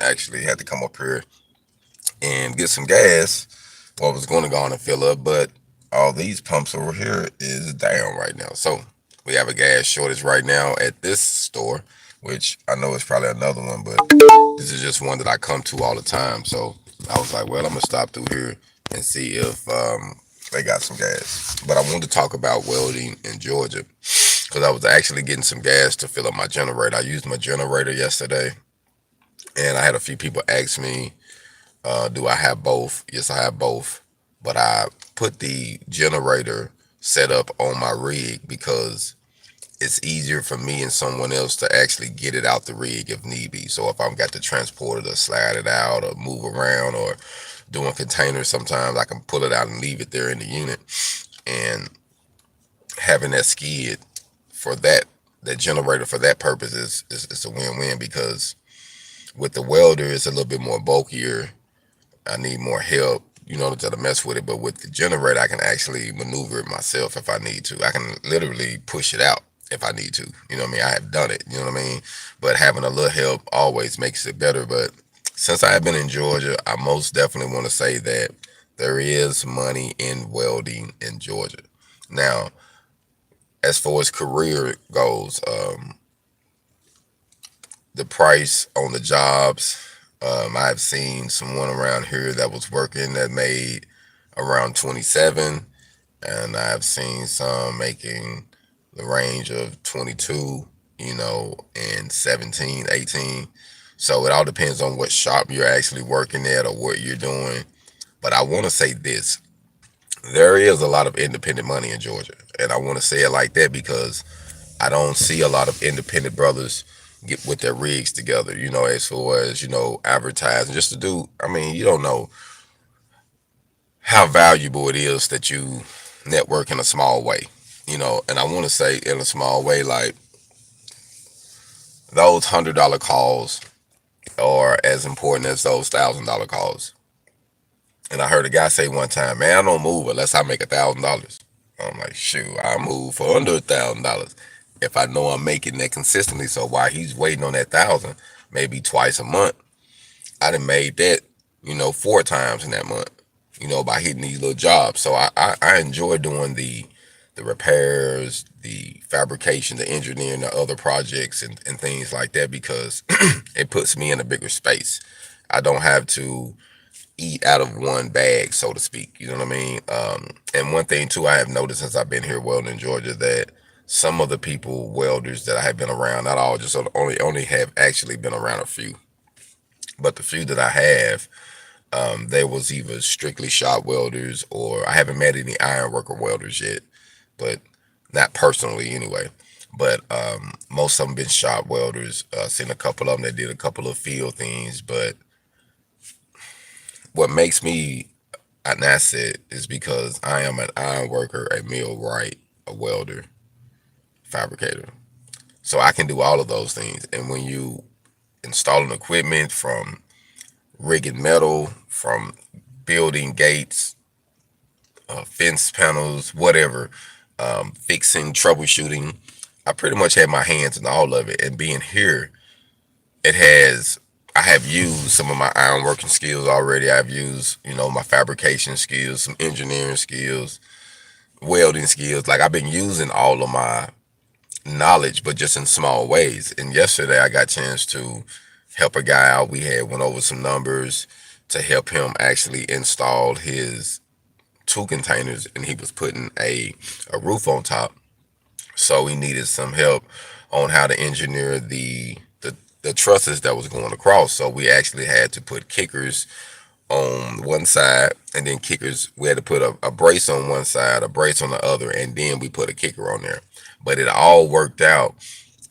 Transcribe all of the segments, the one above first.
Actually had to come up here and get some gas. Well, I was going to go on and fill up, but all these pumps over here is down right now. So we have a gas shortage right now at this store, which I know is probably another one, but this is just one that I come to all the time. So I was like, well, I'm gonna stop through here and see if they got some gas. But I wanted to talk about welding in Georgia because I was actually getting some gas to fill up my generator. I used my generator yesterday, and I had a few people ask me, do I have both? Yes, I have both. But I put the generator setup on my rig because it's easier for me and someone else to actually get it out the rig if need be. So if I've got to transport it or slide it out or move around or doing containers, sometimes I can pull it out and leave it there in the unit. And having that skid for that generator for that purpose is a win-win because with the welder it's a little bit more bulkier. I need more help, to mess with it. But with the generator, I can actually maneuver it myself if I need to. I can literally push it out if I need to. You know what I mean? I have done it. You know what I mean? But having a little help always makes it better. But since I have been in Georgia, I most definitely want to say that there is money in welding in Georgia. Now, as far as career goes, the price on the jobs. I've seen someone around here that was working that made around 27, and I've seen some making the range of 22, and 17, 18. So it all depends on what shop you're actually working at or what you're doing. But I want to say this, there is a lot of independent money in Georgia. And I want to say it like that because I don't see a lot of independent brothers get with their rigs together, as far as, advertising, just to do. I mean, you don't know how valuable it is that you network in a small way, and I want to say in a small way, like those $100 calls are as important as those $1,000 calls. And I heard a guy say one time, man, I don't move unless I make $1,000. I'm like, shoot, I move for under $1,000 if I know I'm making that consistently. So while he's waiting on that thousand, maybe twice a month, I done made that, 4 times in that month, by hitting these little jobs. So I enjoy doing the repairs, the fabrication, the engineering, the other projects and things like that because it puts me in a bigger space. I don't have to eat out of one bag, so to speak. You know what I mean? And one thing too, I have noticed since I've been here welding in Georgia that some of the people welders that I have been around, not all, just only have actually been around a few, but the few that I have, they was either strictly shop welders or I haven't met any ironworker welders yet, but not personally anyway. But most of them been shop welders. Seen a couple of them that did a couple of field things, but what makes me an asset is because I am an iron worker, a millwright, a welder, fabricator. So I can do all of those things. And when you installing equipment from rigging metal, from building gates, fence panels, whatever, fixing, troubleshooting, I pretty much have my hands in all of it. And being here, it has I have used some of my ironworking skills already. I've used, my fabrication skills, some engineering skills, welding skills. Like I've been using all of my knowledge, but just in small ways. And yesterday I got a chance to help a guy out. We had went over some numbers to help him actually install his 2 containers, and he was putting a roof on top. So he needed some help on how to engineer the trusses that was going across. So we actually had to put kickers on one side, and then kickers. We had to put a brace on one side, a brace on the other, and then we put a kicker on there. But it all worked out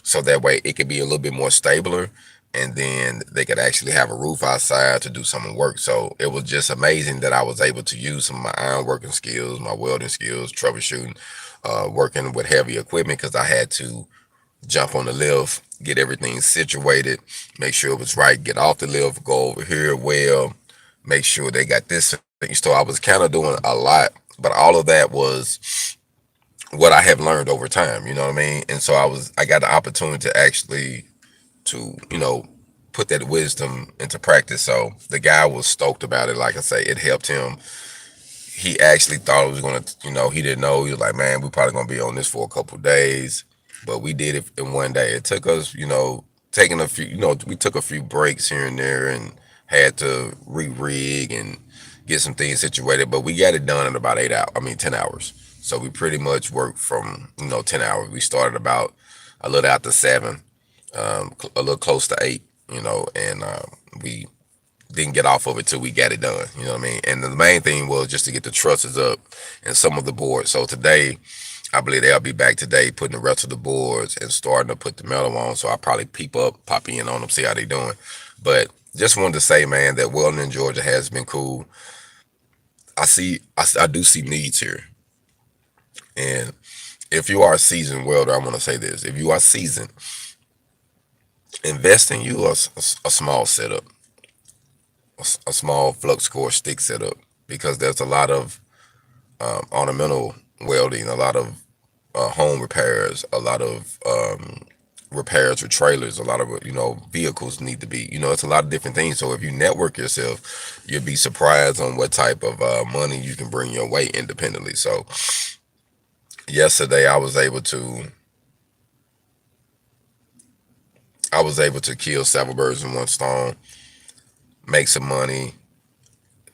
so that way it could be a little bit more stabler, and then they could actually have a roof outside to do some work. So it was just amazing that I was able to use some of my ironworking skills, my welding skills, troubleshooting, working with heavy equipment because I had to jump on the lift, get everything situated, make sure it was right, get off the lift, go over here, well, make sure they got this. So I was kind of doing a lot, but all of that was what I have learned over time, you know what I mean? And so I got the opportunity to actually to, put that wisdom into practice. So the guy was stoked about it. Like I say, it helped him. He actually thought it was gonna, he didn't know. He was like, man, we probably gonna be on this for a couple days, but we did it in one day. It took us, taking a few, we took a few breaks here and there and had to re-rig and get some things situated, but we got it done in about 8 hours. I mean, 10 hours. So we pretty much worked from 10 hours. We started about a little after 7, a little close to 8, and we didn't get off of it till we got it done. You know what I mean? And the main thing was just to get the trusses up and some of the boards. So today, I believe they'll be back today putting the rest of the boards and starting to put the metal on. So I'll probably pop in on them, see how they doing. But just wanted to say, man, that welding in Georgia has been cool. I do see needs here. And if you are a seasoned welder, I want to say this. If you are seasoned, invest in you a small setup, a small flux core stick setup, because there's a lot of ornamental welding, a lot of home repairs, a lot of repairs for trailers, a lot of vehicles need to be, it's a lot of different things. So if you network yourself, you'll be surprised on what type of money you can bring your way independently. So yesterday I was able to kill several birds in one stone, make some money,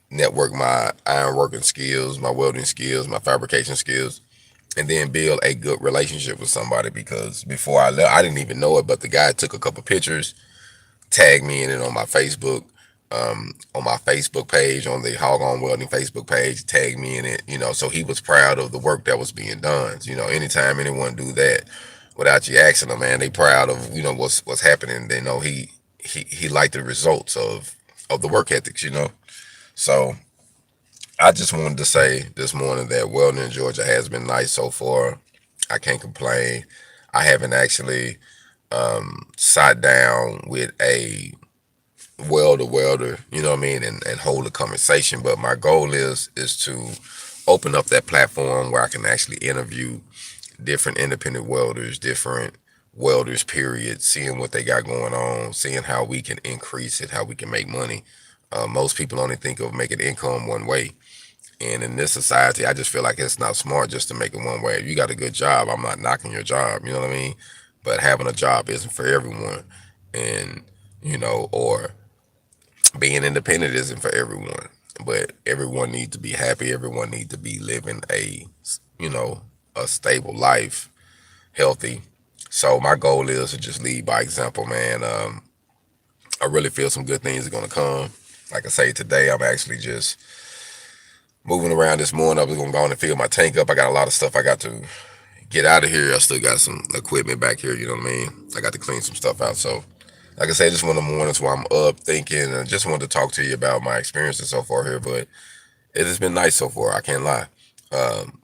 network my iron working skills, my welding skills, my fabrication skills, and then build a good relationship with somebody. Because before I left, I didn't even know it, but the guy took a couple pictures, tagged me in it on my Facebook page, on the HogOn Welding Facebook page, tagged me in it, so he was proud of the work that was being done. Anytime anyone do that without you asking them, man, they proud of, what's happening. They know he liked the results of the work ethics. So I just wanted to say this morning that welding in Georgia has been nice so far. I can't complain. I haven't actually sat down with a welder, you know what I mean, and hold a conversation. But my goal is to open up that platform where I can actually interview different independent welders, different welders, period, seeing what they got going on, seeing how we can increase it, how we can make money. Most people only think of making income one way. And in this society, I just feel like it's not smart just to make it one way. If you got a good job, I'm not knocking your job, you know what I mean? But having a job isn't for everyone. And, or being independent isn't for everyone. But everyone needs to be happy. Everyone needs to be living you know, a stable life, healthy. So my goal is to just lead by example, man. I really feel some good things are gonna come. Like I say, today I'm actually just moving around this morning. I was gonna go on and fill my tank up. I got a lot of stuff I got to get out of here. I still got some equipment back here, you know what I mean? I got to clean some stuff out. So, like I say, just one of the mornings where I'm up thinking, and just wanted to talk to you about my experiences so far here. But it has been nice so far. I can't lie. Um,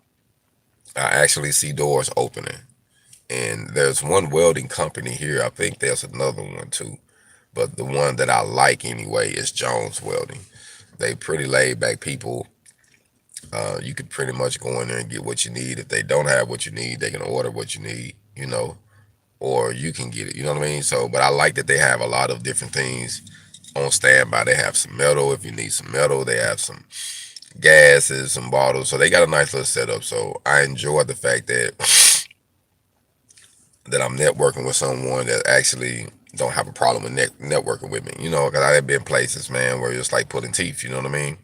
I actually see doors opening. And there's one welding company here. I think there's another one too. But the one that I like anyway is Jones Welding. They pretty laid back people. You could pretty much go in there and get what you need. If they don't have what you need, they can order what you need, or you can get it. You know what I mean? So, but I like that they have a lot of different things on standby. They have some metal if you need some metal. They have some gases, some bottles. So they got a nice little setup. So I enjoy the fact that I'm networking with someone that actually don't have a problem with networking with me. Because I've been places, man, where it's like pulling teeth. You know what I mean?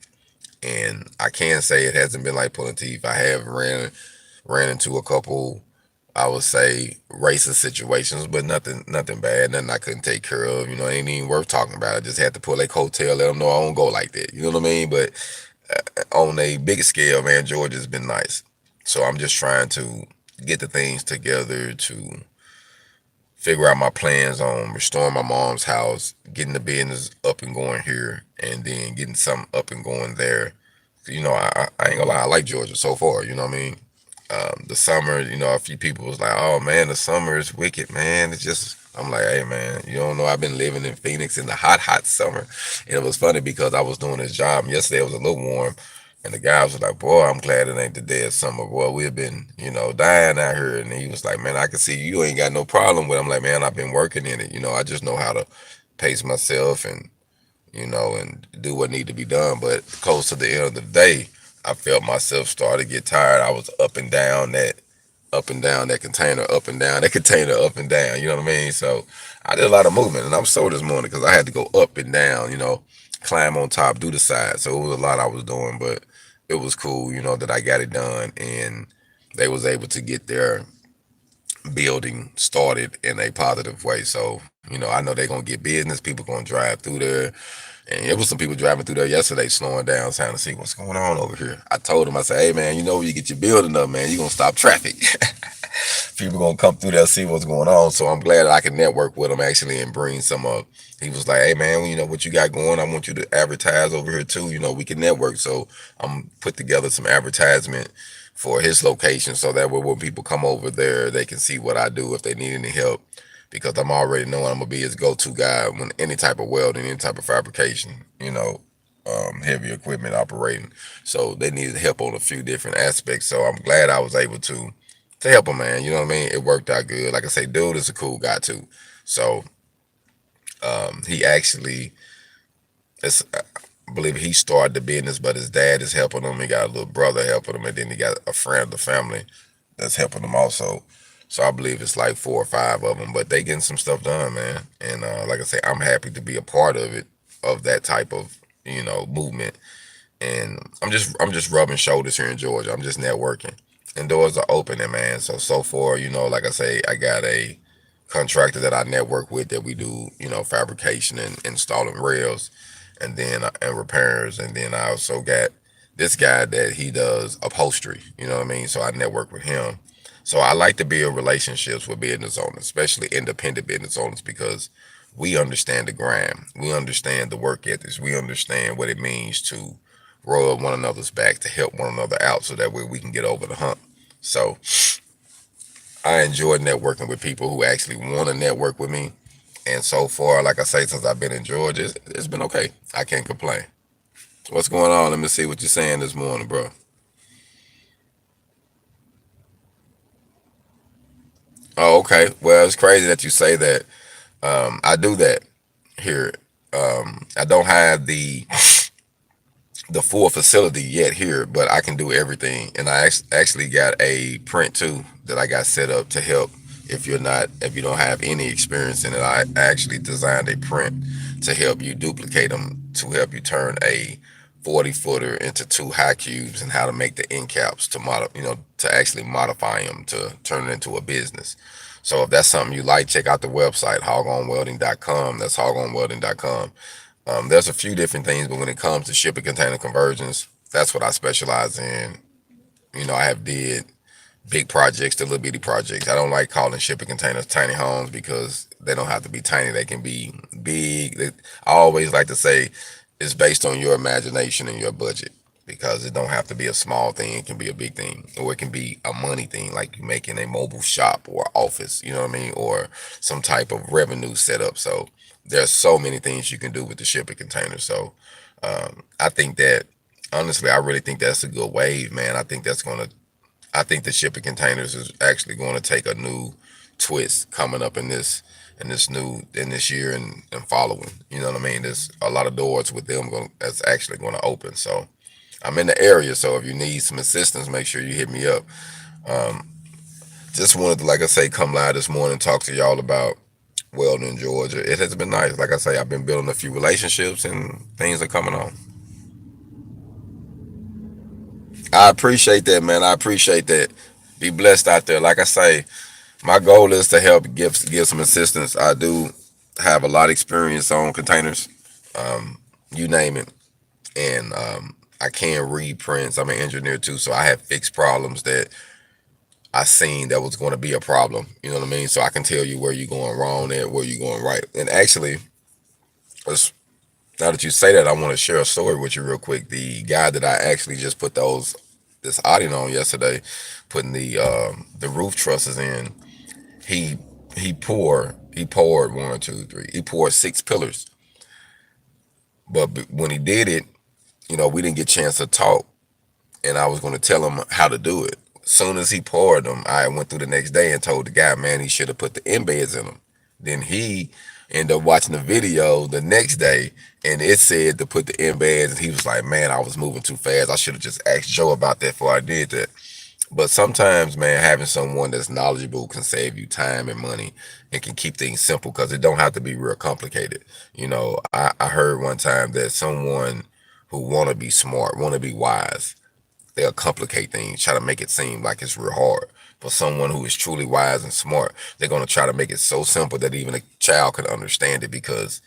And I can say it hasn't been like pulling teeth. I have ran into a couple, I would say, racist situations, but nothing bad, nothing I couldn't take care of. It ain't even worth talking about. I just had to pull a coattail, let them know I don't go like that. You know what I mean? But on a bigger scale, man, Georgia's been nice. So I'm just trying to get the things together to figure out my plans on restoring my mom's house, getting the business up and going here, and then getting something up and going there. I ain't gonna lie, I like Georgia so far. You know what I mean? The summer, a few people was like, "Oh man, the summer is wicked, man." It's just, I'm like, "Hey man, you don't know. I've been living in Phoenix in the hot summer." And it was funny because I was doing this job yesterday. It was a little warm, and the guy was like, "Boy, I'm glad it ain't the dead summer. Boy, we've been, dying out here." And he was like, "Man, I can see you ain't got no problem with it." I'm like, "Man, I've been working in it. I just know how to." pace myself and and do what need to be done. But close to the end of the day, I felt myself start to get tired. I was up and down that container, up and down that container, up and down. You know what I mean? So I did a lot of movement, and I'm sore this morning because I had to go up and down. Climb on top, do the side. So it was a lot I was doing, but it was cool. That I got it done, and they was able to get their building started in a positive way. So I know they're gonna get business. People gonna drive through there. And it was some people driving through there yesterday, slowing down, trying to see what's going on over here. I told them, I said, hey man, when you get your building up, man, you're gonna stop traffic. People gonna come through there, see what's going on. So I'm glad that I can network with him actually and bring some up. He was like, hey man, what you got going, I want you to advertise over here too. We can network. So I'm put together some advertisement for his location so that way when people come over there, they can see what I do if they need any help, because I'm already knowing I'm gonna be his go-to guy when any type of welding, any type of fabrication, heavy equipment operating. So they needed help on a few different aspects. So I'm glad I was able to help him, man. You know what I mean? It worked out good. Like I say, dude is a cool guy too. So he actually, I believe he started the business, but his dad is helping him. He got a little brother helping him, and then he got a friend of the family that's helping him also. So I believe it's like 4 or 5 of them, but they getting some stuff done, man. And like I say, I'm happy to be a part of it, of that type of movement. And I'm just rubbing shoulders here in Georgia. I'm just networking, and doors are opening, man. So far, like I say, I got a contractor that I network with that we do fabrication and installing rails, and then and repairs, and then I also got this guy that he does upholstery. You know what I mean? So I network with him. So I like to build relationships with business owners, especially independent business owners, because we understand the grind, we understand the work ethics, we understand what it means to rub one another's back, to help one another out, so that way we can get over the hump. So I enjoy networking with people who actually want to network with me. And so far, like I say, since I've been in Georgia, it's been okay. I can't complain. What's going on? Let me see what you're saying this morning, bro. Oh, okay. Well, it's crazy that you say that. I do that here. I don't have the full facility yet here, but I can do everything. And I actually got a print too that I got set up to help if you don't have any experience in it. I actually designed a print to help you duplicate them, to help you turn a 40 footer into 2 high cubes, and how to make the end caps to to actually modify them to turn it into a business. So if that's something you like, check out the website, HogOnWelding.com. That's HogOnWelding.com. There's a few different things, but when it comes to shipping container conversions, that's what I specialize in. I have did big projects to little bitty projects. I don't like calling shipping containers tiny homes, because they don't have to be tiny. They can be big. I always like to say it's based on your imagination and your budget, because it don't have to be a small thing. It can be a big thing, or it can be a money thing, like you making a mobile shop or office, you know what I mean, or some type of revenue setup. So there's so many things you can do with the shipping container. So I think that, honestly, I really think that's a good wave, man. I think the shipping containers is actually going to take a new twist coming up in this year and following. You know what I mean? There's a lot of doors with them that's actually going to open. So I'm in the area. So if you need some assistance, make sure you hit me up. Um, just wanted to, like I say, come live this morning and talk to y'all about Welding in Georgia. It has been nice. Like I say, I've been building a few relationships, and things are coming on. I appreciate that, man. I appreciate that. Be blessed out there. Like I say, my goal is to help give some assistance. I do have a lot of experience on containers, you name it, and I can read prints. I'm an engineer too, so I have fixed problems that I seen that was going to be a problem. You know what I mean? So I can tell you where you're going wrong and where you're going right. And actually, now that you say that, I want to share a story with you real quick. The guy that I actually just put this audio on yesterday, putting the roof trusses in, he he poured 1, 2, 3. He poured 6 pillars. But when he did it, we didn't get a chance to talk, and I was going to tell him how to do it. As soon as he poured them, I went through the next day and told the guy, man, he should have put the embeds in them. Then he End up watching the video the next day, and it said to put the embeds, and he was like, "Man, I was moving too fast. I should have just asked Joe about that before I did that." But sometimes, man, having someone that's knowledgeable can save you time and money and can keep things simple because it don't have to be real complicated. I heard one time that someone who want to be smart, want to be wise, they'll complicate things, try to make it seem like it's real hard. But someone who is truly wise and smart, they're going to try to make it so simple that even a child can understand it because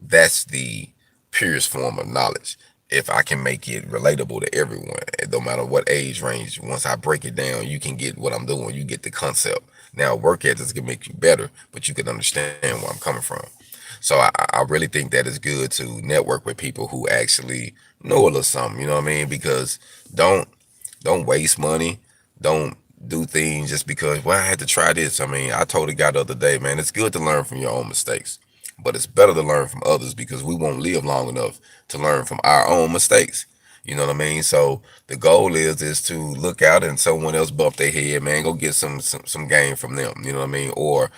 that's the purest form of knowledge. If I can make it relatable to everyone, no matter what age range, once I break it down, you can get what I'm doing. You get the concept. Now, work ethics can make you better, but you can understand where I'm coming from. So I really think that it's good to network with people who actually know a little something. You know what I mean? Because don't don't waste money. Don't do things just because, well, I had to try this. I mean, I told a guy the other day, man, it's good to learn from your own mistakes, but it's better to learn from others because we won't live long enough to learn from our own mistakes. You know what I mean? So the goal is to look out and someone else bump their head, man, go get some gain from them. You know what I mean? Or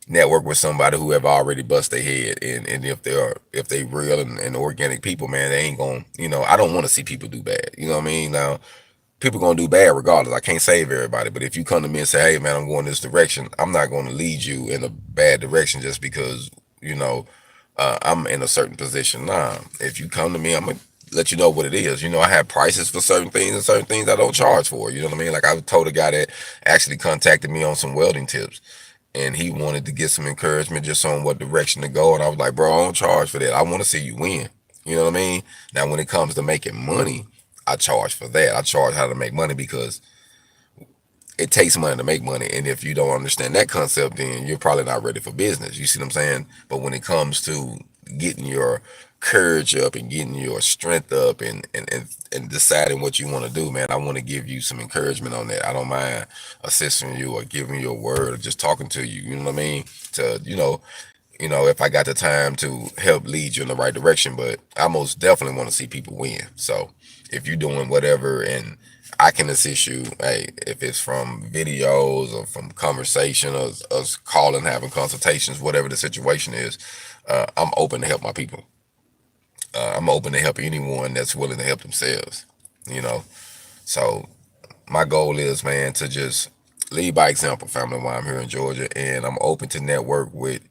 network with somebody who have already bust their head, and if they real and organic people, man, they ain't gonna, I don't want to see people do bad. You know what I mean? Now people gonna do bad regardless. I can't save everybody, but if you come to me and say, "Hey, man, I'm going this direction," I'm not going to lead you in a bad direction just because you know I'm in a certain position. Nah, if you come to me, I'm gonna let you know what it is. I have prices for certain things and certain things I don't charge for. You know what I mean? Like I told a guy that actually contacted me on some welding tips, and he wanted to get some encouragement just on what direction to go. And I was like, bro, I don't charge for that. I want to see you win. You know what I mean? Now, when it comes to making money, I charge for that. I charge how to make money because it takes money to make money. And if you don't understand that concept, then you're probably not ready for business. You see what I'm saying? But when it comes to getting your courage up and getting your strength up and deciding what you want to do, man, I want to give you some encouragement on that. I don't mind assisting you or giving you a word or just talking to you. You know what I mean? To, if I got the time to help lead you in the right direction, but I most definitely want to see people win. So if you're doing whatever and I can assist you, hey, if it's from videos or from conversation or us calling, having consultations, whatever the situation is, I'm open to help my people. I'm open to help anyone that's willing to help themselves, you know. So my goal is, man, to just lead by example, family, while I'm here in Georgia, and I'm open to network with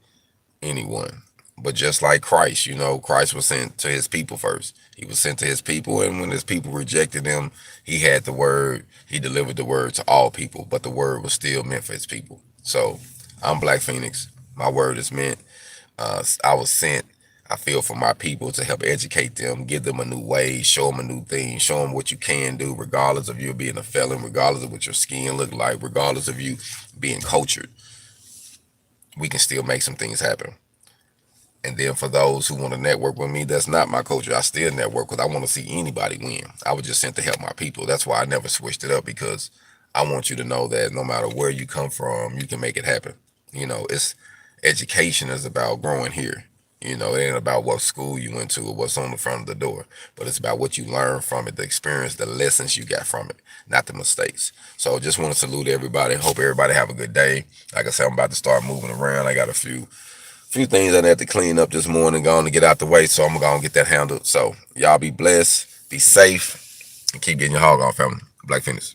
anyone. But just like Christ, Christ was sent to his people first. He was sent to his people, and when his people rejected him, he had the word. He delivered the word to all people, but the word was still meant for his people. So I'm Black Phoenix. My word is meant. I was sent. I feel for my people to help educate them, give them a new way, show them a new thing, show them what you can do, regardless of you being a felon, regardless of what your skin look like, regardless of you being cultured. We can still make some things happen. And then for those who want to network with me, that's not my culture. I still network because I want to see anybody win. I was just sent to help my people. That's why I never switched it up because I want you to know that no matter where you come from, you can make it happen. It's education is about growing here. It ain't about what school you went to or what's on the front of the door, but it's about what you learn from it, the experience, the lessons you got from it, not the mistakes. So just want to salute everybody. Hope everybody have a good day. Like I said, I'm about to start moving around. I got a few things I had to clean up this morning, going to get out the way, so I'm gonna get that handled. So y'all be blessed, be safe, and keep getting your hog on, family. Black Phoenix.